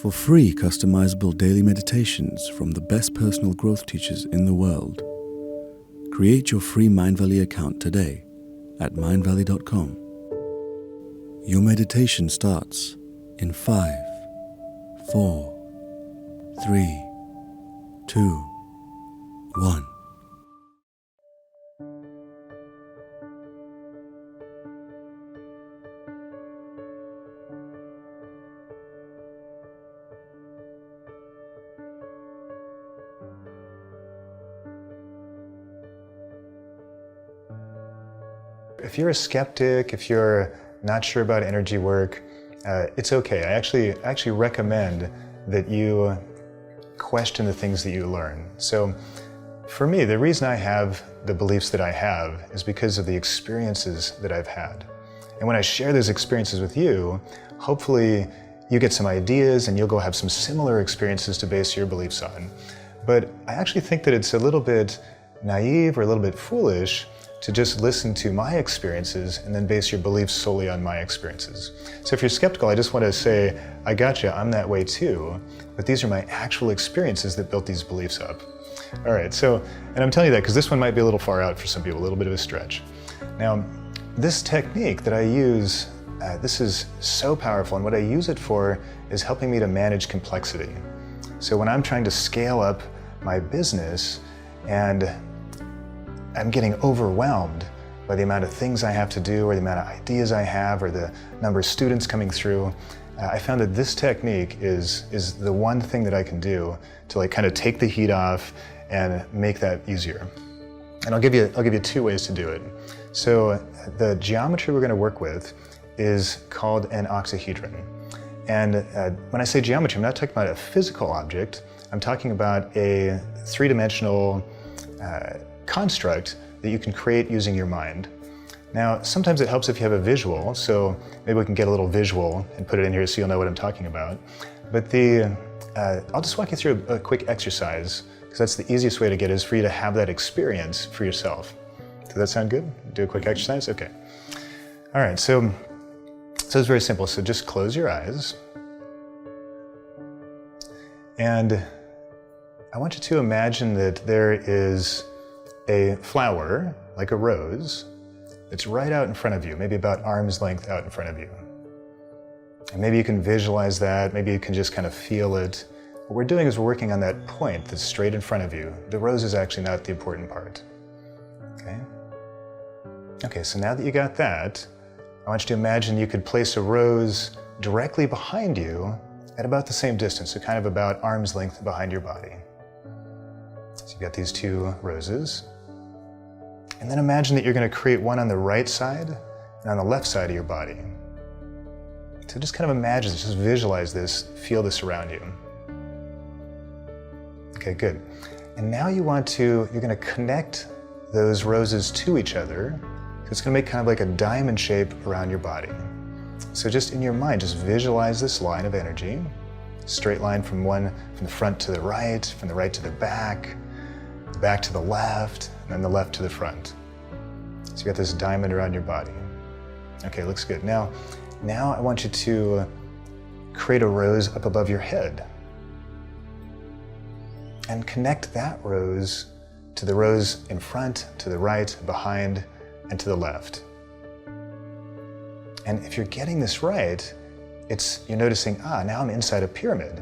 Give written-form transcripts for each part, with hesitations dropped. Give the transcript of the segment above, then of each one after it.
For free customizable daily meditations from the best personal growth teachers in the world, create your free Mindvalley account today at mindvalley.com. Your meditation starts in 5, 4, 3, 2, 1. If you're a skeptic, if you're not sure about energy work, it's okay. I actually recommend that you question the things that you learn. So for me, the reason I have the beliefs that I have is because of the experiences that I've had. And when I share those experiences with you, hopefully you get some ideas and you'll go have some similar experiences to base your beliefs on. But I actually think that it's a little bit naive or a little bit foolish to just listen to my experiences and then base your beliefs solely on my experiences. So if you're skeptical, I just want to say, I gotcha, I'm that way too, but these are my actual experiences that built these beliefs up. All right, so, and I'm telling you that because this one might be a little far out for some people, a little bit of a stretch. Now, this technique that I use, this is so powerful, and what I use it for is helping me to manage complexity. So when I'm trying to scale up my business and I'm getting overwhelmed by the amount of things I have to do or the amount of ideas I have or the number of students coming through, I found that this technique is the one thing that I can do to kind of take the heat off and make that easier. And I'll give you two ways to do it. So the geometry we're going to work with is called an octahedron. And when I say geometry, I'm not talking about a physical object. I'm talking about a three-dimensional construct that you can create using your mind. Now, sometimes it helps if you have a visual, so maybe we can get a little visual and put it in here so you'll know what I'm talking about. But I'll just walk you through a quick exercise, because that's the easiest way to get it, is for you to have that experience for yourself. Does that sound good? Do a quick exercise? Okay. All right, so it's very simple. So just close your eyes. And I want you to imagine that there is a flower, like a rose, that's right out in front of you, maybe about arm's length out in front of you. And maybe you can visualize that, maybe you can just kind of feel it. What we're doing is we're working on that point that's straight in front of you. The rose is actually not the important part. Okay? Okay, so now that you got that, I want you to imagine you could place a rose directly behind you at about the same distance, so kind of about arm's length behind your body. So you've got these two roses. And then imagine that you're going to create one on the right side and on the left side of your body. So just kind of imagine, just visualize this, feel this around you. Okay, good. And now you're going to connect those roses to each other. So it's going to make kind of like a diamond shape around your body. So just in your mind, just visualize this line of energy, straight line from the front to the right, from the right to the back to the left, and then the left to the front. So you got this diamond around your body. Okay, looks good. Now I want you to create a rose up above your head. And connect that rose to the rose in front, to the right, behind, and to the left. And if you're getting this right, you're noticing, now I'm inside a pyramid.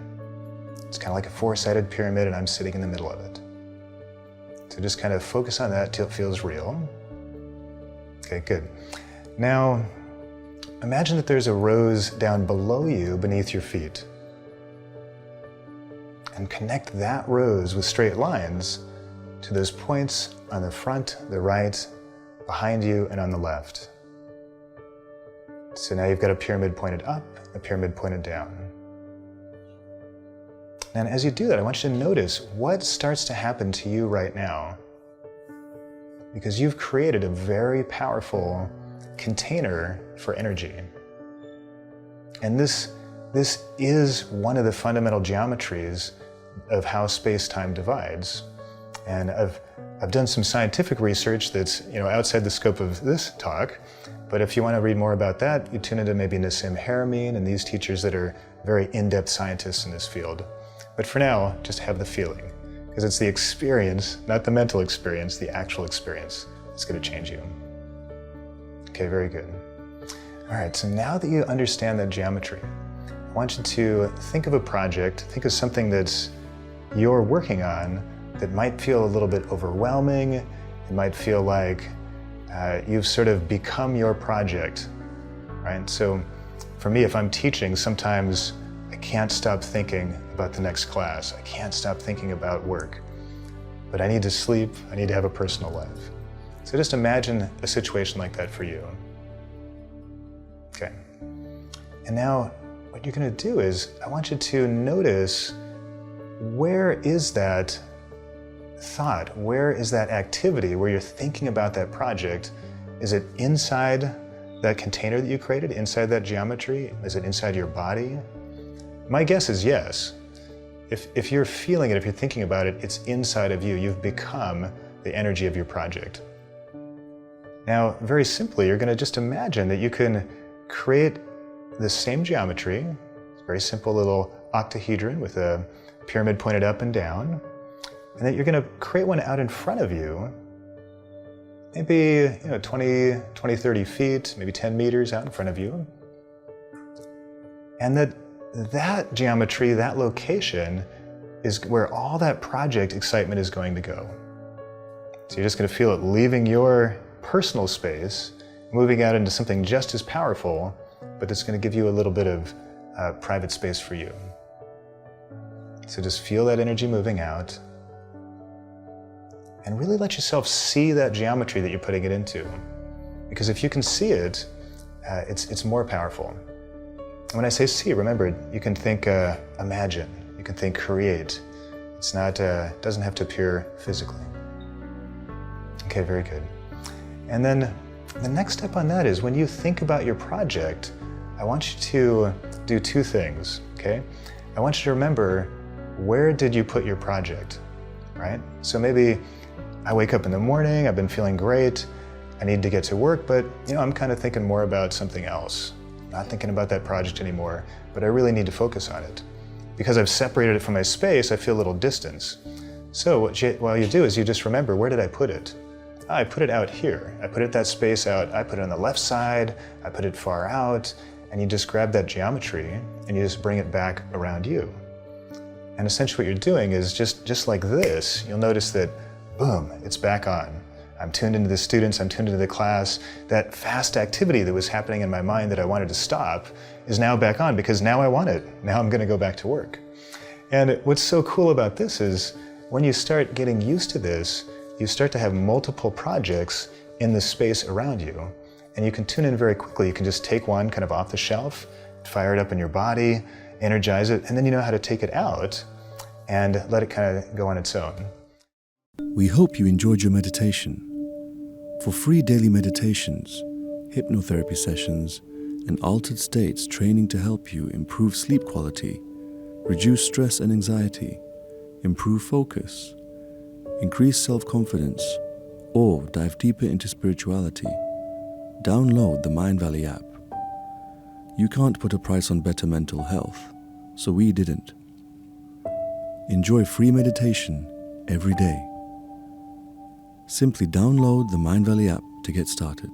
It's kind of like a four-sided pyramid and I'm sitting in the middle of it. So just kind of focus on that till it feels real. Okay, good. Now, imagine that there's a rose down below you beneath your feet. And connect that rose with straight lines to those points on the front, the right, behind you, and on the left. So now you've got a pyramid pointed up, a pyramid pointed down. And as you do that, I want you to notice what starts to happen to you right now. Because you've created a very powerful container for energy. And this is one of the fundamental geometries of how space-time divides. And I've done some scientific research that's outside the scope of this talk, but if you want to read more about that, you tune into maybe Nassim Haramein and these teachers that are very in-depth scientists in this field. But for now, just have the feeling, because it's the experience, not the mental experience, the actual experience that's going to change you. Okay, very good. All right, so now that you understand that geometry, I want you to think of a project, think of something that's you're working on that might feel a little bit overwhelming. It might feel like you've sort of become your project, right? So for me, if I'm teaching, sometimes I can't stop thinking about the next class. I can't stop thinking about work. But I need to sleep, I need to have a personal life. So just imagine a situation like that for you. Okay. And now what you're going to do is, I want you to notice, where is that thought? Where is that activity where you're thinking about that project? Is it inside that container that you created, inside that geometry? Is it inside your body? My guess is yes. If you're feeling it, if you're thinking about it, it's inside of you. You've become the energy of your project. Now, very simply, you're going to just imagine that you can create the same geometry. It's a very simple little octahedron with a pyramid pointed up and down. And that you're going to create one out in front of you, maybe 20, 30 feet, maybe 10 meters out in front of you. And that geometry, that location, is where all that project excitement is going to go. So you're just going to feel it leaving your personal space, moving out into something just as powerful, but it's going to give you a little bit of private space for you. So just feel that energy moving out, and really let yourself see that geometry that you're putting it into. Because if you can see it, it's more powerful. And when I say see, remember, you can think imagine, you can think create. It's not, doesn't have to appear physically. Okay, very good. And then the next step on that is, when you think about your project, I want you to do two things, okay? I want you to remember, where did you put your project, right? So maybe I wake up in the morning, I've been feeling great, I need to get to work, but I'm kind of thinking more about something else. Not thinking about that project anymore, but I really need to focus on it. Because I've separated it from my space, I feel a little distance. So what you do is you just remember, where did I put it? I put it out here. I put that space out, I put it on the left side, I put it far out, and you just grab that geometry and you just bring it back around you. And essentially what you're doing is just like this, you'll notice that, boom, it's back on. I'm tuned into the students, I'm tuned into the class. That fast activity that was happening in my mind that I wanted to stop is now back on, because now I want it. Now I'm going to go back to work. And what's so cool about this is, when you start getting used to this, you start to have multiple projects in the space around you. And you can tune in very quickly. You can just take one kind of off the shelf, fire it up in your body, energize it, and then you know how to take it out and let it kind of go on its own. We hope you enjoyed your meditation. For free daily meditations, hypnotherapy sessions, and altered states training to help you improve sleep quality, reduce stress and anxiety, improve focus, increase self-confidence, or dive deeper into spirituality, download the Mindvalley app. You can't put a price on better mental health, so we didn't. Enjoy free meditation every day. Simply download the Mindvalley app to get started.